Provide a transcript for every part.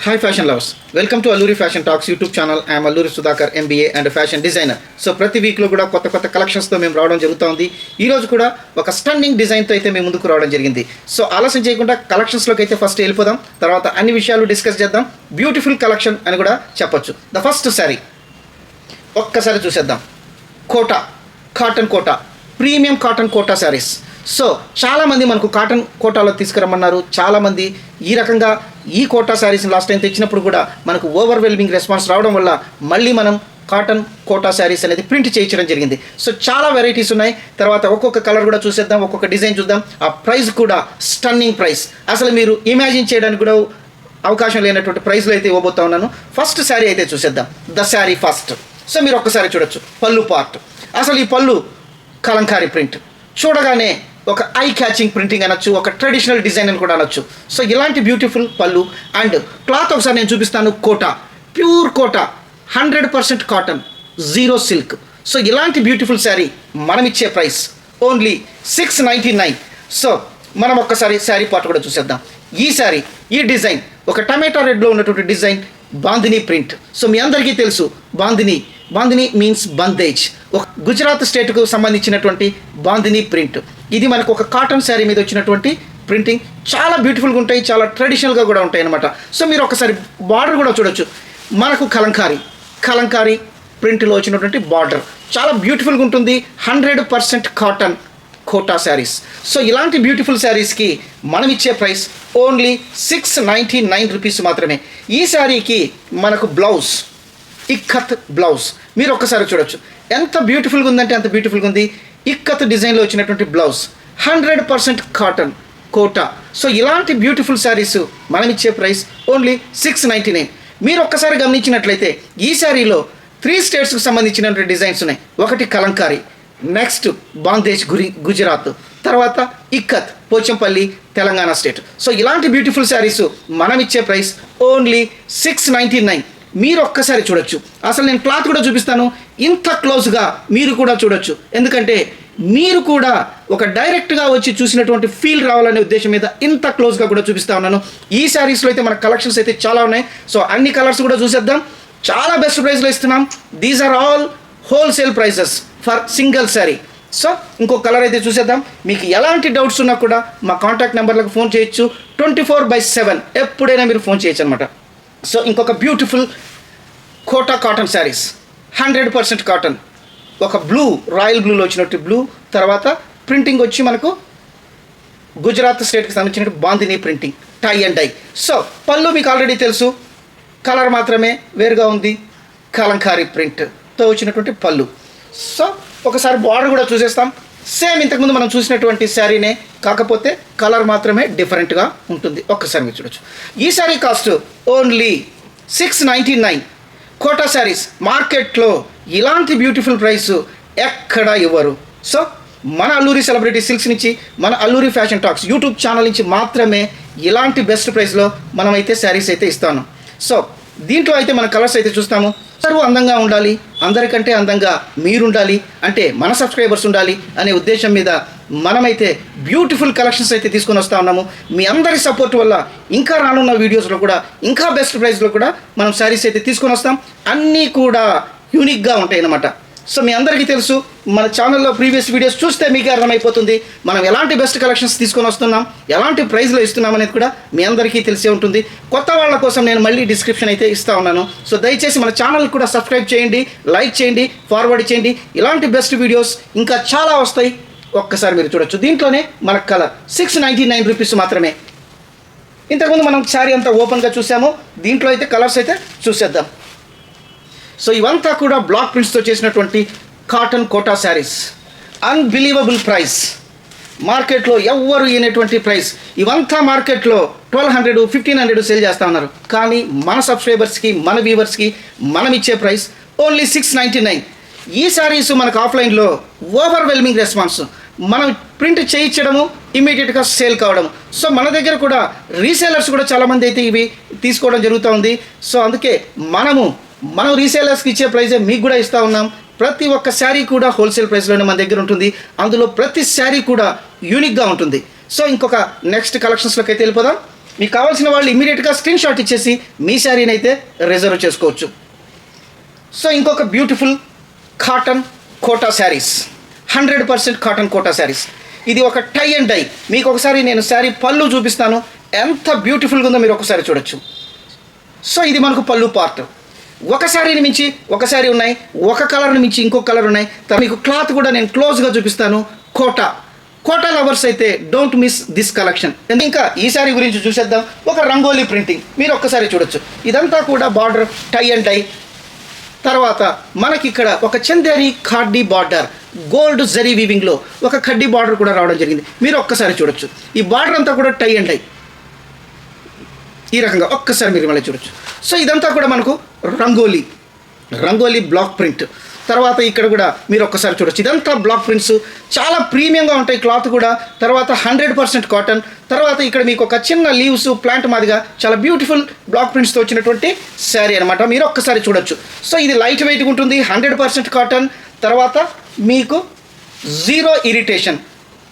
Hi fashion lovers, welcome to Alluri Fashion Talks YouTube channel. I am Alluri Sudhakar MBA and fashion designer. So ప్రతి వీక్లో కూడా కొత్త కలెక్షన్స్తో మేము రావడం జరుగుతుంది. ఈరోజు కూడా ఒక స్టన్నింగ్ డిజైన్తో అయితే మేము ముందుకు రావడం జరిగింది. సో ఆలస్యం చేయకుండా కలెక్షన్స్లోకి అయితే ఫస్ట్ వెళ్ళిపోదాం, తర్వాత అన్ని విషయాలు డిస్కస్ చేద్దాం. బ్యూటిఫుల్ కలెక్షన్ అని కూడా చెప్పొచ్చు. ద ఫస్ట్ శారీ ఒక్కసారి చూసేద్దాం. Cotton Kota premium cotton Kota saris. So చాలామంది మనకు కాటన్ కోటాలో తీసుకురమ్మన్నారు. చాలామంది ఈ రకంగా ఈ కోటా శారీస్ని లాస్ట్ టైం తెచ్చినప్పుడు కూడా మనకు ఓవర్వెల్మింగ్ రెస్పాన్స్ రావడం వల్ల మళ్ళీ మనం కాటన్ కోటా శారీస్ అనేది ప్రింట్ చేయించడం జరిగింది. సో చాలా వెరైటీస్ ఉన్నాయి. తర్వాత ఒక్కొక్క కలర్ కూడా చూసేద్దాం, ఒక్కొక్క డిజైన్ చూద్దాం. ఆ ప్రైస్ కూడా స్టన్నింగ్ ప్రైస్, అసలు మీరు ఇమాజిన్ చేయడానికి కూడా అవకాశం లేనటువంటి ప్రైస్లో అయితే ఇవ్వబోతా ఉన్నాను. ఫస్ట్ శారీ అయితే చూసేద్దాం. The sari first. సో మీరు ఒక్కసారి చూడొచ్చు పళ్ళు పార్ట్. అసలు ఈ పళ్ళు కలంకారీ ప్రింట్, చూడగానే ఒక ఐ క్యాచింగ్ ప్రింటింగ్ అనొచ్చు, ఒక ట్రెడిషనల్ డిజైన్ అని కూడా అనొచ్చు. సో ఇలాంటి బ్యూటిఫుల్ పళ్ళు అండ్ క్లాత్ ఒకసారి నేను చూపిస్తాను. Kota, pure Kota, 100% cotton, zero silk. So ఇలాంటి బ్యూటిఫుల్ శారీ మనం ఇచ్చే ప్రైస్ ఓన్లీ 699. సో మనం ఒక్కసారి శారీ పార్ట్ కూడా చూసేద్దాం. ఈ శారీ, ఈ డిజైన్ ఒక టమాటా రెడ్లో ఉన్నటువంటి డిజైన్, బాందినీ ప్రింట్. సో మీ అందరికీ తెలుసు బాందినీ మీన్స్ బందేజ్, ఒక గుజరాత్ స్టేట్కు సంబంధించినటువంటి బాందినీ ప్రింట్. ఇది మనకు ఒక కాటన్ శారీ మీద వచ్చినటువంటి ప్రింటింగ్. చాలా బ్యూటిఫుల్గా ఉంటాయి, చాలా ట్రెడిషనల్గా కూడా ఉంటాయి అన్నమాట. సో మీరు ఒకసారి బార్డర్ కూడా చూడొచ్చు. మనకు కలంకారీ ప్రింట్లో వచ్చినటువంటి బార్డర్ చాలా బ్యూటిఫుల్గా ఉంటుంది. 100% కాటన్ కోటా శారీస్. సో ఇలాంటి బ్యూటిఫుల్ శారీస్కి మనం ఇచ్చే ప్రైస్ ఓన్లీ 699 రూపీస్ మాత్రమే. ఈ శారీకి మనకు బ్లౌజ్, ఇక్కత్ బ్లౌజ్ మీరు ఒక్కసారి చూడొచ్చు. ఎంత బ్యూటిఫుల్గా ఉందంటే అంత బ్యూటిఫుల్గా ఉంది. ఇక్కత్ డిజైన్లో వచ్చినటువంటి బ్లౌజ్, 100% కాటన్ కోటా. సో ఇలాంటి బ్యూటిఫుల్ శారీస్ మనం ఇచ్చే ప్రైస్ ఓన్లీ 699. మీరు ఒక్కసారి గమనించినట్లయితే ఈ శారీలో 3 స్టేట్స్కి సంబంధించినటువంటి డిజైన్స్ ఉన్నాయి. ఒకటి కలంకారీ, నెక్స్ట్ బాందేజ్ గుజరాత్, తర్వాత ఇక్కత్ పోచంపల్లి తెలంగాణ స్టేట్. సో ఇలాంటి బ్యూటిఫుల్ శారీస్ మనం ఇచ్చే ప్రైస్ ఓన్లీ 699. మీరు ఒక్కసారి చూడొచ్చు. అసలు నేను క్లాత్ కూడా చూపిస్తాను. ఇంత క్లోజ్గా మీరు కూడా చూడొచ్చు, ఎందుకంటే మీరు కూడా ఒక డైరెక్ట్గా వచ్చి చూసినటువంటి ఫీల్ రావాలనే ఉద్దేశం మీద ఇంత క్లోజ్గా కూడా చూపిస్తా ఉన్నాను. ఈ శారీస్లో అయితే మన కలెక్షన్స్ అయితే చాలా ఉన్నాయి. సో అన్ని కలర్స్ కూడా చూసేద్దాం. చాలా బెస్ట్ ప్రైస్లో ఇస్తున్నాం. These are all wholesale prices for single sari. So ఇంకో కలర్ అయితే చూసేద్దాం. మీకు ఎలాంటి డౌట్స్ ఉన్నా కూడా మా కాంటాక్ట్ నెంబర్లకు ఫోన్ చేయొచ్చు. 24/7 ఎప్పుడైనా మీరు ఫోన్ చేయొచ్చు అనమాట. సో ఇంకొక beautiful Kota cotton saris, 100% cotton. ఒక బ్లూ, రాయల్ బ్లూలో వచ్చినట్టు బ్లూ, తర్వాత ప్రింటింగ్ వచ్చి మనకు గుజరాత్ స్టేట్కి సంబంధించిన bandhani printing, tie and dye. So పళ్ళు మీకు ఆల్రెడీ తెలుసు, కలర్ మాత్రమే వేరుగా ఉంది. కలంకారీ ప్రింట్తో వచ్చినటువంటి పళ్ళు. సో ఒకసారి బార్డర్ కూడా చూసేస్తాం. సేమ్ ఇంతకుముందు మనం చూసినటువంటి శారీనే, కాకపోతే కలర్ మాత్రమే డిఫరెంట్గా ఉంటుంది. ఒక్కసారి మీరు చూడొచ్చు. ఈ శారీ కాస్ట్ ఓన్లీ 699. కోటా శారీస్ మార్కెట్లో ఇలాంటి బ్యూటిఫుల్ ప్రైస్ ఎక్కడా ఇవ్వరు. సో మన అల్లూరి సెలబ్రిటీ సిల్క్స్ నుంచి, మన Alluri fashion talks YouTube channel నుంచి మాత్రమే ఇలాంటి బెస్ట్ ప్రైస్లో మనమైతే శారీస్ అయితే ఇస్తాను. సో దీంట్లో అయితే మన కలర్స్ అయితే చూస్తాము. అందరూ అందంగా ఉండాలి, అందరికంటే అందంగా మీరుండాలి, అంటే మన సబ్స్క్రైబర్స్ ఉండాలి అనే ఉద్దేశం మీద మనమైతే బ్యూటిఫుల్ కలెక్షన్స్ అయితే తీసుకొని వస్తూ ఉన్నాము. మీ అందరి సపోర్ట్ వల్ల ఇంకా రానున్న వీడియోస్లో కూడా ఇంకా బెస్ట్ ప్రైస్లో కూడా మనం శారీస్ అయితే తీసుకొని వస్తాం. అన్నీ కూడా యూనిక్గా ఉంటాయి అన్నమాట. సో మీ అందరికీ తెలుసు, మన ఛానల్లో ప్రీవియస్ వీడియోస్ చూస్తే మీకే అర్థమైపోతుంది మనం ఎలాంటి బెస్ట్ కలెక్షన్స్ తీసుకొని వస్తున్నాం, ఎలాంటి ప్రైస్లో ఇస్తున్నాం అనేది కూడా మీ అందరికీ తెలిసే ఉంటుంది. కొత్త వాళ్ళ కోసం నేను మళ్ళీ డిస్క్రిప్షన్ అయితే ఇస్తూ ఉన్నాను. సో దయచేసి మన ఛానల్ కూడా సబ్స్క్రైబ్ చేయండి, లైక్ చేయండి, ఫార్వర్డ్ చేయండి. ఇలాంటి బెస్ట్ వీడియోస్ ఇంకా చాలా వస్తాయి. ఒక్కసారి మీరు చూడొచ్చు. దీంట్లోనే మన కలర్ 699 రూపీస్ మాత్రమే. ఇంతకుముందు మనం శారీ అంతా ఓపెన్గా చూసాము. దీంట్లో అయితే కలర్స్ అయితే చూసేద్దాం. సో ఇవంతా కూడా బ్లాక్ ప్రింట్స్తో చేసినటువంటి cotton Kota saris. Unbelievable price, మార్కెట్లో ఎవ్వరు ఇనేటువంటి ప్రైస్. ఇవంతా మార్కెట్లో 1200, 1500 సేల్ చేస్తూ ఉన్నారు. కానీ మన సబ్స్క్రైబర్స్కి, మన వ్యూవర్స్కి మనం ఇచ్చే ప్రైస్ ఓన్లీ 699. ఈ శారీస్ మనకు ఆఫ్లైన్లో ఓవర్వెల్మింగ్ రెస్పాన్స్, మనం ప్రింట్ చేయించడము, ఇమీడియట్గా సేల్ కావడం. సో మన దగ్గర కూడా రీసేలర్స్ కూడా చాలామంది అయితే ఇవి తీసుకోవడం జరుగుతూ ఉంది. సో అందుకే మనం రీసేలర్స్కి ఇచ్చే ప్రైజే మీకు కూడా ఇస్తూ ఉన్నాం. ప్రతి ఒక్క శారీ కూడా హోల్సేల్ ప్రైస్లోనే మన దగ్గర ఉంటుంది. అందులో ప్రతి శారీ కూడా యూనిక్గా ఉంటుంది. సో ఇంకొక నెక్స్ట్ కలెక్షన్స్లోకి అయితే వెళ్ళిపోదాం. మీకు కావాల్సిన వాళ్ళు ఇమీడియట్గా స్క్రీన్ షాట్ ఇచ్చేసి మీ శారీని అయితే రిజర్వ్ చేసుకోవచ్చు. సో ఇంకొక beautiful cotton Kota saris, 100% cotton Kota saris. ఇది ఒక టై అండ్ డై. మీకు ఒకసారి నేను శారీ పళ్ళు చూపిస్తాను, ఎంత బ్యూటిఫుల్గా ఉందో మీరు ఒకసారి చూడొచ్చు. సో ఇది మనకు పళ్ళు పార్ట్. ఒక శారీని మించి ఒక శారీ ఉన్నాయి, ఒక కలర్ని మించి ఇంకొక కలర్ ఉన్నాయి. మీకు క్లాత్ కూడా నేను క్లోజ్గా చూపిస్తాను. కోటా లవర్స్ అయితే డోంట్ మిస్ దిస్ కలెక్షన్. ఇంకా ఈ శారీ గురించి చూసేద్దాం. ఒక రంగోలీ ప్రింటింగ్ మీరు ఒక్కసారి చూడొచ్చు. ఇదంతా కూడా బార్డర్ టై అండ్ డై. తర్వాత మనకి ఇక్కడ ఒక చందేరి ఖాడ్డీ బార్డర్, గోల్డ్ జరీ వీవింగ్లో ఒక ఖడ్డీ బార్డర్ కూడా రావడం జరిగింది. మీరు ఒక్కసారి చూడొచ్చు. ఈ బార్డర్ అంతా కూడా టై అండ్ డై ఈ రకంగా ఒక్కసారి మీరు మళ్ళీ చూడొచ్చు. సో ఇదంతా కూడా మనకు రంగోలీ బ్లాక్ ప్రింట్. తర్వాత ఇక్కడ కూడా మీరు ఒక్కసారి చూడొచ్చు. ఇదంతా బ్లాక్ ప్రింట్స్, చాలా ప్రీమియంగా ఉంటాయి క్లాత్ కూడా. తర్వాత 100% కాటన్. తర్వాత ఇక్కడ మీకు ఒక చిన్న లీవ్స్ ప్లాంట్ మాదిగా చాలా బ్యూటిఫుల్ బ్లాక్ ప్రింట్స్తో వచ్చినటువంటి శారీ అనమాట. మీరు ఒక్కసారి చూడొచ్చు. సో ఇది లైట్ వెయిట్గా ఉంటుంది, 100% కాటన్. తర్వాత మీకు 0 ఇరిటేషన్.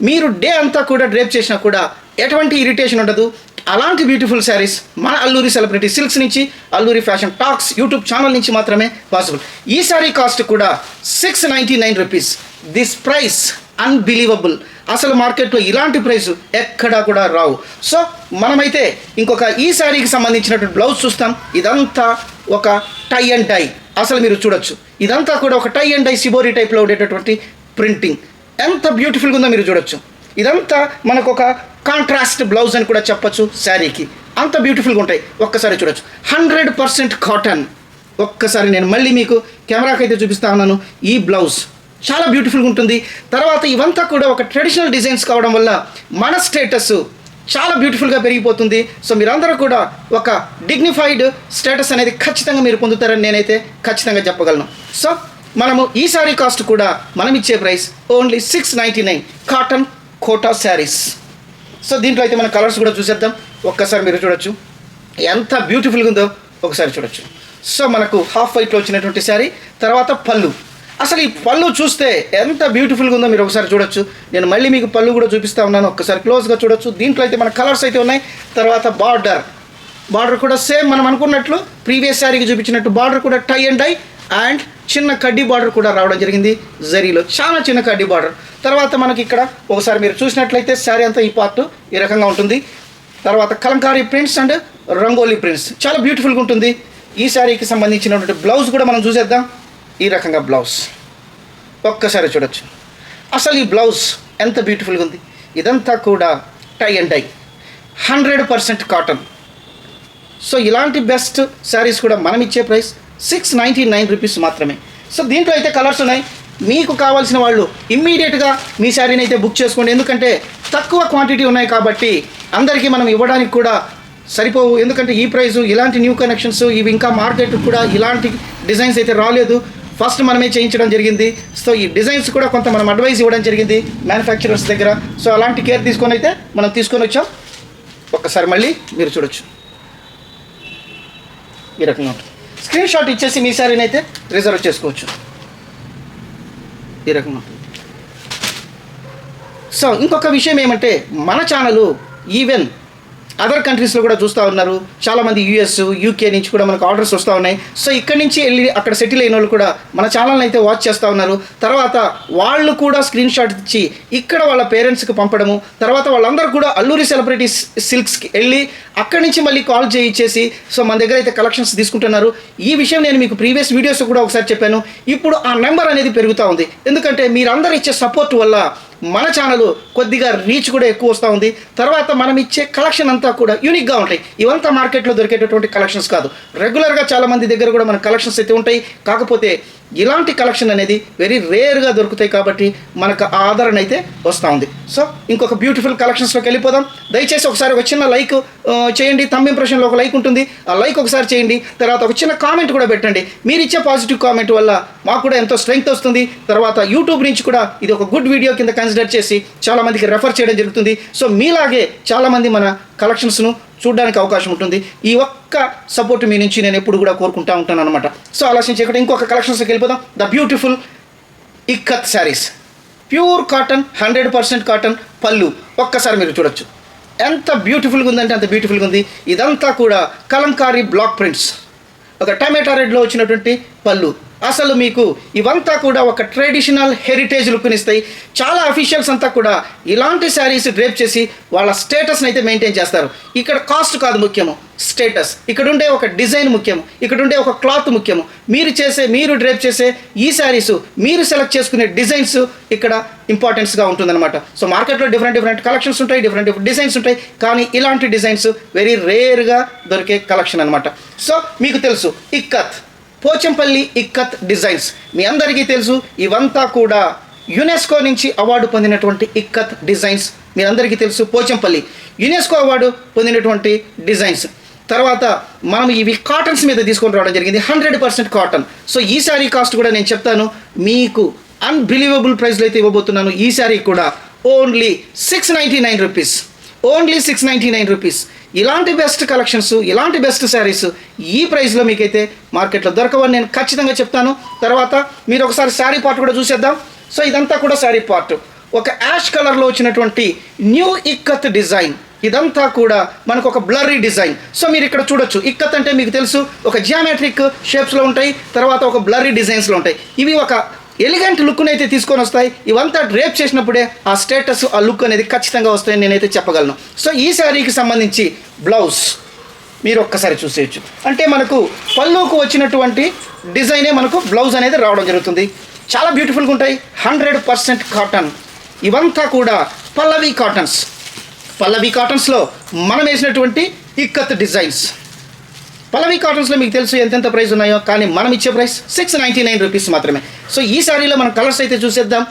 మీరు డే అంతా కూడా డ్రేప్ చేసినా కూడా ఎటువంటి ఇరిటేషన్ ఉండదు. అలాంటి బ్యూటిఫుల్ శారీస్ మన అల్లూరి సెలబ్రిటీ సిల్క్స్ నుంచి, Alluri fashion talks YouTube channel నుంచి మాత్రమే పాసిబుల్. ఈ శారీ కాస్ట్ కూడా 699 రూపీస్. This price unbelievable. అసలు మార్కెట్లో ఇలాంటి ప్రైస్ ఎక్కడా కూడా రావు. సో మనమైతే ఇంకొక ఈ శారీకి సంబంధించినటువంటి బ్లౌజ్ చూస్తాం. ఇదంతా ఒక టై అండ్ డై. అసలు మీరు చూడొచ్చు, ఇదంతా కూడా ఒక టై అండ్ డై సిబోరీ టైప్లో ఉండేటటువంటి ప్రింటింగ్. ఎంత బ్యూటిఫుల్గా ఉందో మీరు చూడొచ్చు. ఇదంతా మనకు ఒక కాంట్రాస్ట్ బ్లౌజ్ అని కూడా చెప్పొచ్చు శారీకి. అంత బ్యూటిఫుల్గా ఉంటాయి. ఒక్కసారి చూడొచ్చు. 100% కాటన్. ఒక్కసారి నేను మళ్ళీ మీకు కెమెరాకి అయితే చూపిస్తా ఉన్నాను. ఈ బ్లౌజ్ చాలా బ్యూటిఫుల్గా ఉంటుంది. తర్వాత ఇవంతా కూడా ఒక ట్రెడిషనల్ డిజైన్స్ కావడం వల్ల మన స్టేటస్ చాలా బ్యూటిఫుల్గా పెరిగిపోతుంది. సో మీరందరూ కూడా ఒక డిగ్నిఫైడ్ స్టేటస్ అనేది ఖచ్చితంగా మీరు పొందుతారని నేనైతే ఖచ్చితంగా చెప్పగలను. సో మనము ఈ శారీ కాస్ట్ కూడా మనం ఇచ్చే price only 699 cotton Kota saris. So దీంట్లో అయితే మన కలర్స్ కూడా చూసేద్దాం. ఒక్కసారి మీరు చూడొచ్చు ఎంత బ్యూటిఫుల్గా ఉందో ఒకసారి చూడొచ్చు. సో మనకు హాఫ్ వైట్లో వచ్చినటువంటి శారీ. తర్వాత పళ్ళు. అసలు ఈ పళ్ళు చూస్తే ఎంత బ్యూటిఫుల్గా ఉందో మీరు ఒకసారి చూడొచ్చు. నేను మళ్ళీ మీకు పళ్ళు కూడా చూపిస్తూ ఉన్నాను, ఒక్కసారి క్లోజ్గా చూడొచ్చు. దీంట్లో అయితే మన కలర్స్ అయితే ఉన్నాయి. తర్వాత బార్డర్ కూడా సేమ్ మనం అనుకున్నట్లు ప్రీవియస్ శారీకి చూపించినట్టు బార్డర్ కూడా టై అండ్ డై అండ్ చిన్న కడ్డీ బార్డర్ కూడా రావడం జరిగింది జరీలో, చాలా చిన్న కడ్డీ బార్డర్. తర్వాత మనకి ఇక్కడ ఒకసారి మీరు చూసినట్లయితే శారీ అంతా ఈ పార్ట్ ఈ రకంగా ఉంటుంది. తర్వాత Kalamkari prints and rangoli prints చాలా బ్యూటిఫుల్గా ఉంటుంది. ఈ శారీకి సంబంధించినటువంటి బ్లౌజ్ కూడా మనం చూసేద్దాం. ఈ రకంగా బ్లౌజ్ ఒక్కసారి చూడొచ్చు. అసలు ఈ బ్లౌజ్ ఎంత బ్యూటిఫుల్గా ఉంది. ఇదంతా కూడా tie and dye, 100% cotton. So ఇలాంటి బెస్ట్ శారీస్ కూడా మనం ఇచ్చే ప్రైస్ 699 రూపీస్ మాత్రమే. సో దీంట్లో అయితే కలర్స్ ఉన్నాయి. మీకు కావాల్సిన వాళ్ళు ఇమ్మీడియట్గా మీ శారీని అయితే బుక్ చేసుకోండి. ఎందుకంటే తక్కువ క్వాంటిటీ ఉన్నాయి కాబట్టి అందరికీ మనం ఇవ్వడానికి కూడా సరిపోవు. ఎందుకంటే ఈ ప్రైజు ఇలాంటి న్యూ కనెక్షన్స్ ఇవి ఇంకా మార్కెట్ కూడా ఇలాంటి డిజైన్స్ అయితే రాలేదు. ఫస్ట్ మనమే చేయించడం జరిగింది. సో ఈ డిజైన్స్ కూడా కొంత మనం అడ్వైస్ ఇవ్వడం జరిగింది మ్యానుఫ్యాక్చరర్స్ దగ్గర. సో అలాంటి కేర్ తీసుకొని అయితే మనం తీసుకొని వచ్చాం. ఒక్కసారి మళ్ళీ మీరు చూడొచ్చు. ఈ రకంగా ఉంటుంది. స్క్రీన్ షాట్ ఇచ్చేసి మీ శారీని అయితే రిజర్వ్ చేసుకోవచ్చు. ఈ రకంగా ఉంటుంది. సో ఇంకొక విషయం ఏమంటే మన ఛానల్ ఈవెన్ అదర్ కంట్రీస్లో కూడా చూస్తూ ఉన్నారు. చాలామంది యూఎస్ యూకే నుంచి కూడా మనకు ఆర్డర్స్ వస్తూ ఉన్నాయి. సో ఇక్కడి నుంచి వెళ్ళి అక్కడ సెటిల్ అయిన వాళ్ళు కూడా మన ఛానల్ని అయితే వాచ్ చేస్తూ ఉన్నారు. తర్వాత వాళ్ళు కూడా స్క్రీన్ షాట్ ఇచ్చి ఇక్కడ వాళ్ళ పేరెంట్స్కి పంపడము, తర్వాత వాళ్ళందరూ కూడా అల్లూరి సెలబ్రిటీ సిల్క్స్కి వెళ్ళి అక్కడి నుంచి మళ్ళీ కాల్ చేయించేసి సో మన దగ్గర అయితే కలెక్షన్స్ తీసుకుంటున్నారు. ఈ విషయం నేను మీకు ప్రీవియస్ వీడియోస్ కూడా ఒకసారి చెప్పాను. ఇప్పుడు ఆ నెంబర్ అనేది పెరుగుతూ ఉంది. ఎందుకంటే మీరందరూ ఇచ్చే సపోర్ట్ వల్ల మన ఛానల్ కొద్దిగా రీచ్ కూడా ఎక్కువ వస్తూ ఉంది. తర్వాత మనం ఇచ్చే కలెక్షన్ అంతా కూడా యూనిక్గా ఉంటాయి. ఇవంతా మార్కెట్లో దొరికేటటువంటి కలెక్షన్స్ కాదు. రెగ్యులర్గా చాలామంది దగ్గర కూడా మన కలెక్షన్స్ అయితే ఉంటాయి. కాకపోతే ఇలాంటి కలెక్షన్ అనేది వెరీ రేర్గా దొరుకుతాయి కాబట్టి మనకు ఆ ఆదరణ అయితే వస్తూ ఉంది. సో ఇంకొక బ్యూటిఫుల్ కలెక్షన్స్లోకి వెళ్ళిపోదాం. దయచేసి ఒకసారి ఒక చిన్న లైక్ చేయండి. థంబ్ ఇంప్రెషన్లో ఒక లైక్ ఉంటుంది, ఆ లైక్ ఒకసారి చేయండి. తర్వాత ఒక చిన్న కామెంట్ కూడా పెట్టండి. మీరు ఇచ్చే పాజిటివ్ కామెంట్ వల్ల మాకు కూడా ఎంతో స్ట్రెంగ్త్ వస్తుంది. తర్వాత యూట్యూబ్ నుంచి కూడా ఇది ఒక గుడ్ వీడియో కింద కన్సిడర్ చేసి చాలామందికి రెఫర్ చేయడం జరుగుతుంది. సో మీలాగే చాలామంది మన కలెక్షన్స్ను చూడడానికి అవకాశం ఉంటుంది. ఈ ఒక్క సపోర్ట్ మీ నుంచి నేను ఎప్పుడు కూడా కోరుకుంటూ ఉంటాను అనమాట. సో ఆలోచించి ఇక్కడ ఇంకొక కలెక్షన్స్కి వెళ్ళిపోదాం. The beautiful ikat saris, pure cotton, 100% cotton పళ్ళు. ఒక్కసారి మీరు చూడొచ్చు. ఎంత బ్యూటిఫుల్గా ఉందంటే అంత బ్యూటిఫుల్గా ఉంది. ఇదంతా కూడా కలంకారీ బ్లాక్ ప్రింట్స్, ఒక టమాటా రెడ్లో వచ్చినటువంటి పళ్ళు. అసలు మీకు ఇవంతా కూడా ఒక ట్రెడిషనల్ హెరిటేజ్ లుక్ని ఇస్తాయి. చాలా అఫీషియల్స్ అంతా కూడా ఇలాంటి శారీస్ డ్రేప్ చేసి వాళ్ళ స్టేటస్ని అయితే మెయింటైన్ చేస్తారు. ఇక్కడ కాస్ట్ కాదు ముఖ్యము, స్టేటస్. ఇక్కడ ఉండే ఒక డిజైన్ ముఖ్యము, ఇక్కడ ఉండే ఒక క్లాత్ ముఖ్యము. మీరు డ్రేప్ చేసే ఈ శారీస్, మీరు సెలెక్ట్ చేసుకునే డిజైన్స్ ఇక్కడ ఇంపార్టెన్స్గా ఉంటుందన్నమాట. సో మార్కెట్లో డిఫరెంట్ కలెక్షన్స్ ఉంటాయి, డిఫరెంట్ డిజైన్స్ ఉంటాయి, కానీ ఇలాంటి డిజైన్స్ వెరీ రేర్గా దొరికే కలెక్షన్ అనమాట. సో మీకు తెలుసు ఇక్కత్, పోచంపల్లి ఇక్కత్ డిజైన్స్ మీ అందరికీ తెలుసు. ఇవంతా కూడా యునెస్కో నుంచి అవార్డు పొందినటువంటి ఇక్కత్ డిజైన్స్ మీ అందరికీ తెలుసు. పోచంపల్లి యునెస్కో అవార్డు పొందినటువంటి డిజైన్స్. తర్వాత మనం ఇవి కాటన్స్ మీద తీసుకొని రావడం జరిగింది, 100% కాటన్. సో ఈ శారీ కాస్ట్ కూడా నేను చెప్తాను, మీకు అన్బిలీవబుల్ ప్రైస్లో అయితే ఇవ్వబోతున్నాను. ఈ శారీ కూడా ఓన్లీ 699 రూపీస్, ఓన్లీ 699 రూపీస్. ఇలాంటి బెస్ట్ కలెక్షన్స్, ఇలాంటి బెస్ట్ శారీస్ ఈ ప్రైస్లో మీకైతే మార్కెట్లో దొరకవని నేను ఖచ్చితంగా చెప్తాను. తర్వాత మీరు ఒకసారి శారీ పార్ట్ కూడా చూసేద్దాం. సో ఇదంతా కూడా శారీ పార్ట్, ఒక యాష్ కలర్లో వచ్చినటువంటి న్యూ ఇక్కత్ డిజైన్. ఇదంతా కూడా మనకు ఒక బ్లర్రీ డిజైన్. సో మీరు ఇక్కడ చూడొచ్చు, ఇక్కత్ అంటే మీకు తెలుసు ఒక జియోమెట్రిక్ షేప్స్లో ఉంటాయి, తర్వాత ఒక బ్లర్రీ డిజైన్స్లో ఉంటాయి. ఇవి ఒక ఎలిగెంట్ లుక్ని అయితే తీసుకొని వస్తాయి. ఇవంతా డ్రేప్ చేసినప్పుడే ఆ స్టేటస్, ఆ లుక్ అనేది ఖచ్చితంగా వస్తాయని నేనైతే చెప్పగలను. సో ఈ శారీకి సంబంధించి బ్లౌజ్ మీరు ఒక్కసారి చూసేయచ్చు. అంటే మనకు పళ్ళుకు వచ్చినటువంటి డిజైనే మనకు బ్లౌజ్ అనేది రావడం జరుగుతుంది. చాలా బ్యూటిఫుల్గా ఉంటాయి, 100% కాటన్. ఇవంతా కూడా పల్లవి కాటన్స్. పల్లవి కాటన్స్లో మనం వేసినటువంటి ఇక్కత్ డిజైన్స్. పల్లవి కాటన్స్లో మీకు తెలుసు ఎంతెంత ప్రైస్ ఉన్నాయో, కానీ మనం ఇచ్చే ప్రైస్ 699 రూపీస్ మాత్రమే. సో ఈ శారీలో మనం కలర్స్ అయితే చూసేద్దాం.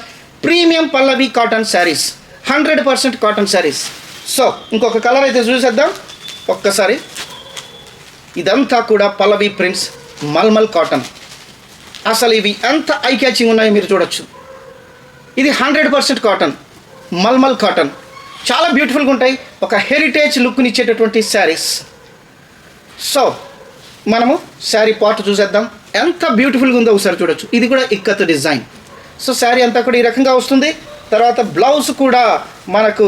Premium Pallavi cotton saris, 100% cotton saris. So ఇంకొక కలర్ అయితే చూసేద్దాం ఒక్కసారి. ఇదంతా కూడా పల్లవి ప్రింట్స్, మల్మల్ కాటన్. అసలు ఇవి ఎంత ఐ క్యాచింగ్ ఉన్నాయో మీరు చూడొచ్చు. ఇది 100% కాటన్, మల్మల్ కాటన్. చాలా బ్యూటిఫుల్గా ఉంటాయి, ఒక హెరిటేజ్ లుక్ని ఇచ్చేటటువంటి శారీస్. సో మనము శారీ పార్ట్ చూసేద్దాం, ఎంత బ్యూటిఫుల్గా ఉందో ఒకసారి చూడొచ్చు. ఇది కూడా ఇక్కత్ డిజైన్. సో శారీ అంతా కూడా ఈ రకంగా వస్తుంది. తర్వాత బ్లౌజ్ కూడా మనకు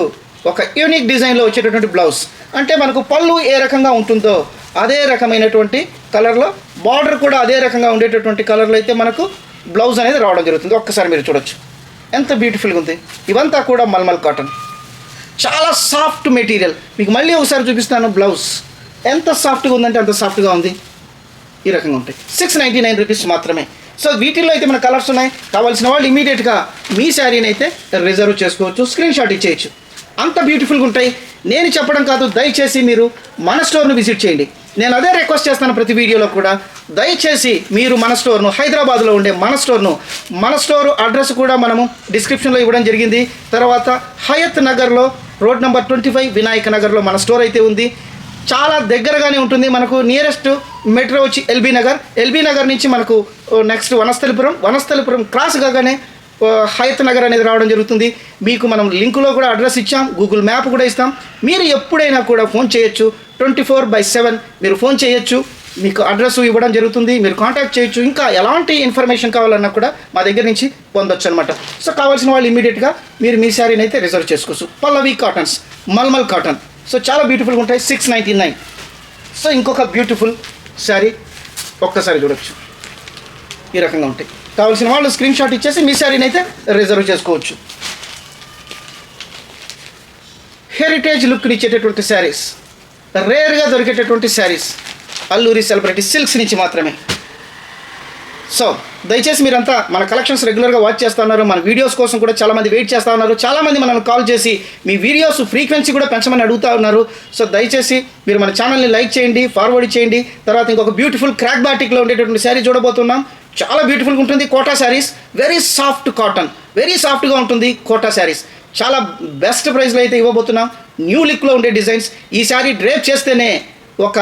ఒక యూనిక్ డిజైన్లో వచ్చేటటువంటి బ్లౌజ్. అంటే మనకు పళ్ళు ఏ రకంగా ఉంటుందో అదే రకమైనటువంటి కలర్లో, బార్డర్ కూడా అదే రకంగా ఉండేటటువంటి కలర్లో అయితే మనకు బ్లౌజ్ అనేది రావడం జరుగుతుంది. ఒక్కసారి మీరు చూడొచ్చు ఎంత బ్యూటిఫుల్గా ఉంది. ఇవంతా కూడా మల్మల్ కాటన్, చాలా సాఫ్ట్ మెటీరియల్. మీకు మళ్ళీ ఒకసారి చూపిస్తాను. బ్లౌజ్ ఎంత సాఫ్ట్గా ఉందంటే అంత సాఫ్ట్గా ఉంది. ఈ రకంగా ఉంటాయి, 699 రూపీస్ మాత్రమే. సో వీటిల్లో అయితే మన కలర్స్ ఉన్నాయి. కావాల్సిన వాళ్ళు ఇమీడియట్గా మీ శారీని అయితే రిజర్వ్ చేసుకోవచ్చు, స్క్రీన్ షాట్ ఇచ్చేయచ్చు. అంత బ్యూటిఫుల్గా ఉంటాయి. నేను చెప్పడం కాదు, దయచేసి మీరు మన స్టోర్ను విజిట్ చేయండి. నేను అదే రిక్వెస్ట్ చేస్తాను ప్రతి వీడియోలో కూడా. దయచేసి మీరు మన స్టోర్ను, హైదరాబాద్లో ఉండే మన స్టోర్ అడ్రస్ కూడా మనము డిస్క్రిప్షన్లో ఇవ్వడం జరిగింది. తర్వాత హయత్ నగర్లో రోడ్ నెంబర్ 25 వినాయక నగర్లో మన స్టోర్ అయితే ఉంది. చాలా దగ్గరగానే ఉంటుంది. మనకు నియరెస్ట్ మెట్రో వచ్చి ఎల్బీ నగర్ నుంచి మనకు నెక్స్ట్ వనస్థలిపురం క్రాస్ కాగానే హయత్ నగర్ అనేది రావడం జరుగుతుంది. మీకు మనం లింకులో కూడా అడ్రస్ ఇచ్చాం, గూగుల్ మ్యాప్ కూడా ఇస్తాం. మీరు ఎప్పుడైనా కూడా ఫోన్ చేయొచ్చు, 24/7 మీరు ఫోన్ చేయొచ్చు. మీకు అడ్రస్ ఇవ్వడం జరుగుతుంది, మీరు కాంటాక్ట్ చేయొచ్చు. ఇంకా ఎలాంటి ఇన్ఫర్మేషన్ కావాలన్నా కూడా మా దగ్గర నుంచి పొందొచ్చు అనమాట. సో కావాల్సిన వాళ్ళు ఇమీడియట్గా మీరు మీ శారీని అయితే రిజర్వ్ చేసుకోవచ్చు. పల్లవి కాటన్స్, మల్మల్ కాటన్. సో చాలా బ్యూటిఫుల్గా ఉంటాయి, 699. సో ఇంకొక బ్యూటిఫుల్ శారీ ఒక్కసారి చూడొచ్చు, ఈ రకంగా ఉంటాయి. కావాల్సిన వాళ్ళు స్క్రీన్ షాట్ ఇచ్చేసి మీ శారీని అయితే రిజర్వ్ చేసుకోవచ్చు. హెరిటేజ్ లుక్ని ఇచ్చేటటువంటి శారీస్, రేర్గా దొరికేటటువంటి శారీస్ అల్లూరి సెలబ్రిటీ సిల్క్స్ నుంచి మాత్రమే. సో దయచేసి మీరంతా మన కలెక్షన్స్ రెగ్యులర్గా వాచ్ చేస్తూ ఉన్నారు. మన వీడియోస్ కోసం కూడా చాలామంది వెయిట్ చేస్తూ ఉన్నారు. చాలామంది మనల్ని కాల్ చేసి మీ వీడియోస్ ఫ్రీక్వెన్సీ కూడా పెంచమని అడుగుతూ ఉన్నారు. సో దయచేసి మీరు మన ఛానల్ని లైక్ చేయండి, ఫార్వర్డ్ చేయండి. తర్వాత ఇంకొక బ్యూటిఫుల్ క్రాక్ బాటిక్లో ఉండేటటువంటి శారీ చూడబోతున్నాం. చాలా బ్యూటిఫుల్గా ఉంటుంది. Kota saris, very soft cotton, very సాఫ్ట్గా ఉంటుంది కోటా శారీస్. చాలా బెస్ట్ ప్రైస్లో అయితే ఇవ్వబోతున్నాం. న్యూ లుక్లో ఉండే డిజైన్స్. ఈ శారీ డ్రేప్ చేస్తేనే ఒక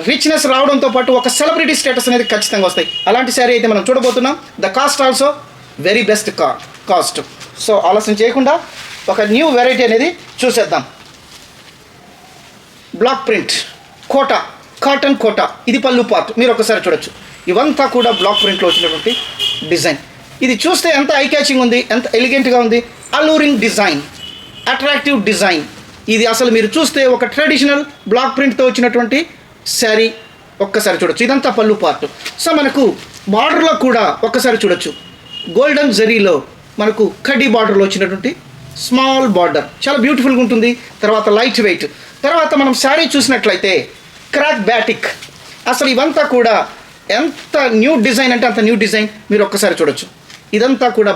రిచ్నెస్ రావడంతో పాటు ఒక సెలబ్రిటీ స్టేటస్ అనేది ఖచ్చితంగా వస్తాయి. అలాంటి శారీ అయితే మనం చూడబోతున్నాం. The cost also very best cost. So ఆలస్యం చేయకుండా ఒక న్యూ వెరైటీ అనేది చూసేద్దాం. Block print Kota, cotton Kota. ఇది పళ్ళు పార్ట్, మీరు ఒకసారి చూడొచ్చు. ఇవంతా కూడా బ్లాక్ ప్రింట్లో వచ్చినటువంటి డిజైన్. ఇది చూస్తే ఎంత ఐ క్యాచింగ్ ఉంది, ఎంత ఎలిగెంట్గా ఉంది. అలూరింగ్ డిజైన్, అట్రాక్టివ్ డిజైన్. ఇది అసలు మీరు చూస్తే ఒక ట్రెడిషనల్ బ్లాక్ ప్రింట్తో వచ్చినటువంటి శారీ ఒక్కసారి చూడొచ్చు. ఇదంతా పళ్ళు పార్ట్. సో మనకు బార్డర్లో కూడా ఒక్కసారి చూడొచ్చు, గోల్డెన్ జరీలో మనకు కడ్డీ బార్డర్లో వచ్చినటువంటి స్మాల్ బార్డర్ చాలా బ్యూటిఫుల్గా ఉంటుంది. తర్వాత లైట్ వెయిట్. తర్వాత మనం శారీ చూసినట్లయితే క్రాక్ బ్యాటిక్. అసలు ఇవంతా కూడా ఎంత న్యూ డిజైన్ అంటే అంత న్యూ డిజైన్. మీరు ఒక్కసారి చూడొచ్చు, ఇదంతా కూడా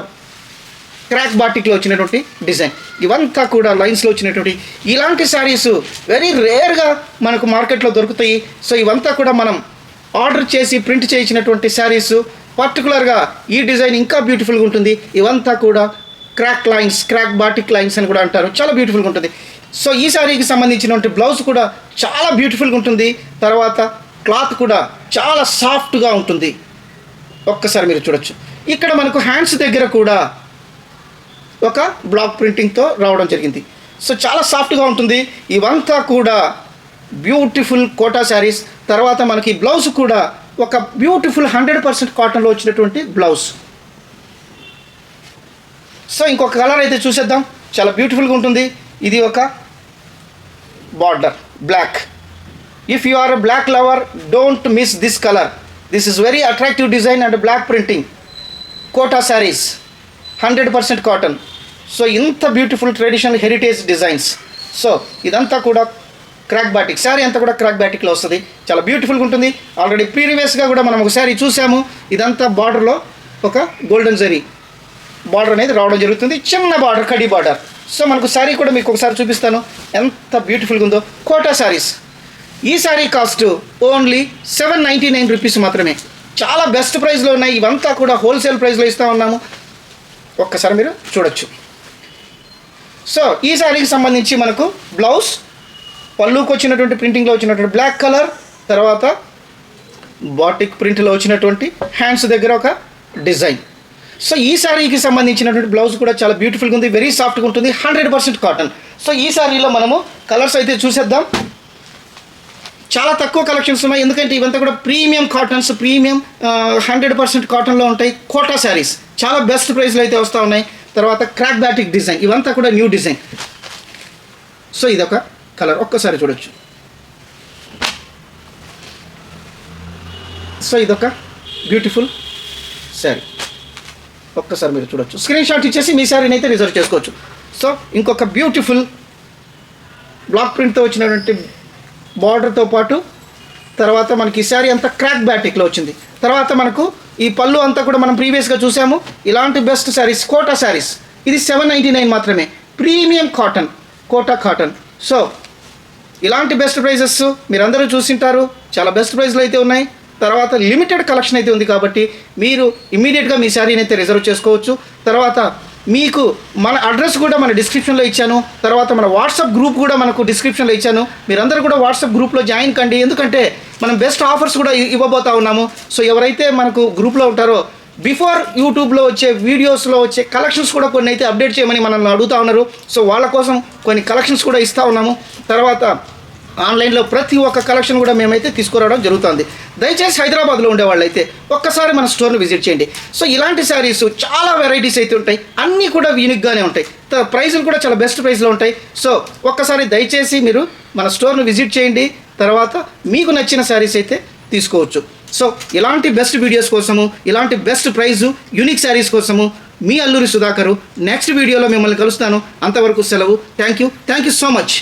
క్రాక్ బాటిక్లో వచ్చినటువంటి డిజైన్. ఇవంతా కూడా లైన్స్లో వచ్చినటువంటి ఇలాంటి శారీస్ వెరీ రేర్గా మనకు మార్కెట్లో దొరుకుతాయి. సో ఇవంతా కూడా మనం ఆర్డర్ చేసి ప్రింట్ చేయించినటువంటి శారీస్. పర్టికులర్గా ఈ డిజైన్ ఇంకా బ్యూటిఫుల్గా ఉంటుంది. ఇవంతా కూడా crack lines, crack batik lines అని కూడా అంటారు. చాలా బ్యూటిఫుల్గా ఉంటుంది. సో ఈ శారీకి సంబంధించినటువంటి బ్లౌజ్ కూడా చాలా బ్యూటిఫుల్గా ఉంటుంది. తర్వాత క్లాత్ కూడా చాలా సాఫ్ట్గా ఉంటుంది. ఒక్కసారి మీరు చూడొచ్చు. ఇక్కడ మనకు హ్యాండ్స్ దగ్గర కూడా ఒక బ్లాక్ ప్రింటింగ్తో రావడం జరిగింది. సో చాలా సాఫ్ట్గా ఉంటుంది. ఇవంతా కూడా బ్యూటిఫుల్ కోటా శారీస్. తర్వాత మనకి బ్లౌజ్ కూడా ఒక బ్యూటిఫుల్ 100% కాటన్లో వచ్చినటువంటి బ్లౌజ్. సో ఇంకొక కలర్ అయితే చూసేద్దాం, చాలా బ్యూటిఫుల్గా ఉంటుంది. ఇది ఒక border black. If you are a black lover, don't miss this colour. This is very attractive design and block printing Kota saris 100% cotton. So ఇంత beautiful traditional heritage designs. So ఇదంతా కూడా క్రాక్ బాటిక్ శారీ అంతా కూడా క్రాక్ బాటిక్లో వస్తుంది. చాలా బ్యూటిఫుల్గా ఉంటుంది. ఆల్రెడీ ప్రీవియస్గా కూడా మనం ఒక శారీ చూసాము. ఇదంతా బార్డర్లో ఒక గోల్డెన్ జరీ బార్డర్ అనేది రావడం జరుగుతుంది. చిన్న బార్డర్, కడీ బార్డర్. సో మనకు శారీ కూడా మీకు ఒకసారి చూపిస్తాను ఎంత బ్యూటిఫుల్గా ఉందో. కోటా శారీస్. ఈ శారీ కాస్ట్ ఓన్లీ 799 రూపీస్ మాత్రమే. చాలా బెస్ట్ ప్రైస్లో ఉన్నాయి. ఇవంతా కూడా హోల్సేల్ ప్రైస్లో ఇస్తూ ఉన్నాము. ఒక్కసారి మీరు చూడొచ్చు. సో ఈ శారీకి సంబంధించి మనకు బ్లౌజ్, పళ్ళుకి వచ్చినటువంటి ప్రింటింగ్లో వచ్చినటువంటి బ్లాక్ కలర్, తర్వాత బాటిక్ ప్రింట్లో వచ్చినటువంటి హ్యాండ్స్ దగ్గర ఒక డిజైన్. సో ఈ శారీకి సంబంధించినటువంటి బ్లౌజ్ కూడా చాలా బ్యూటిఫుల్గా ఉంది, వెరీ సాఫ్ట్గా ఉంటుంది, 100% కాటన్. సో ఈ శారీలో మనము కలర్స్ అయితే చూసేద్దాం. చాలా తక్కువ కలెక్షన్స్ ఉన్నాయి, ఎందుకంటే ఇవంతా కూడా ప్రీమియం కాటన్స్, ప్రీమియం 100% కాటన్లో ఉంటాయి. కోటా శారీస్ చాలా బెస్ట్ ప్రైస్లో అయితే వస్తూ ఉన్నాయి. తర్వాత క్రాక్ బాటిక్ డిజైన్, ఇవంతా కూడా న్యూ డిజైన్. సో ఇదొక కలర్, ఒక్కసారి చూడొచ్చు. సో ఇదొక బ్యూటిఫుల్ శారీ, ఒక్కసారి మీరు చూడొచ్చు. స్క్రీన్ షాట్ ఇచ్చేసి మీ శారీని అయితే రిజర్వ్ చేసుకోవచ్చు. సో ఇంకొక బ్యూటిఫుల్ బ్లాక్ ప్రింట్తో వచ్చినటువంటి బార్డర్తో పాటు తర్వాత మనకి ఈ శారీ అంతా క్రాక్ బాటిక్లో వచ్చింది. తర్వాత మనకు ఈ పళ్ళు అంతా కూడా మనం ప్రీవియస్గా చూసాము. ఇలాంటి బెస్ట్ శారీస్ కోటా శారీస్. ఇది 799 మాత్రమే. Premium cotton, Kota cotton. So ఇలాంటి బెస్ట్ ప్రైజెస్ మీరందరూ చూసింటారు. చాలా బెస్ట్ ప్రైస్లో అయితే ఉన్నాయి. తర్వాత లిమిటెడ్ కలెక్షన్ అయితే ఉంది కాబట్టి మీరు ఇమ్మీడియట్గా మీ శారీని అయితే రిజర్వ్ చేసుకోవచ్చు. తర్వాత మీకు మన అడ్రస్ కూడా మన డిస్క్రిప్షన్లో ఇచ్చాను. తర్వాత మన వాట్సాప్ గ్రూప్ కూడా మనకు డిస్క్రిప్షన్లో ఇచ్చాను. మీరందరూ కూడా వాట్సాప్ గ్రూప్లో జాయిన్ కండి, ఎందుకంటే మనం బెస్ట్ ఆఫర్స్ కూడా ఇవ్వబోతా ఉన్నాము. సో ఎవరైతే మనకు గ్రూప్లో ఉంటారో బిఫోర్ యూట్యూబ్లో వచ్చే వీడియోస్లో వచ్చే కలెక్షన్స్ కూడా కొన్ని అయితే అప్డేట్ చేయమని మనల్ని అడుగుతూ ఉన్నారు. సో వాళ్ళ కోసం కొన్ని కలెక్షన్స్ కూడా ఇస్తూ ఉన్నాము. తర్వాత ఆన్లైన్లో ప్రతి ఒక్క కలెక్షన్ కూడా మేమైతే తీసుకురావడం జరుగుతుంది. దయచేసి హైదరాబాద్లో ఉండే వాళ్ళైతే ఒక్కసారి మన స్టోర్ని విజిట్ చేయండి. సో ఇలాంటి శారీస్ చాలా వెరైటీస్ అయితే ఉంటాయి, అన్నీ కూడా యూనిక్గానే ఉంటాయి. ప్రైజులు కూడా చాలా బెస్ట్ ప్రైస్లో ఉంటాయి. సో ఒక్కసారి దయచేసి మీరు మన స్టోర్ను విజిట్ చేయండి. తర్వాత మీకు నచ్చిన శారీస్ అయితే తీసుకోవచ్చు. సో ఇలాంటి బెస్ట్ వీడియోస్ కోసము, ఇలాంటి బెస్ట్ ప్రైజు, యూనిక్ శారీస్ కోసము మీ అల్లూరి సుధాకరు నెక్స్ట్ వీడియోలో మిమ్మల్ని కలుస్తాను. అంతవరకు సెలవు. Thank you so much.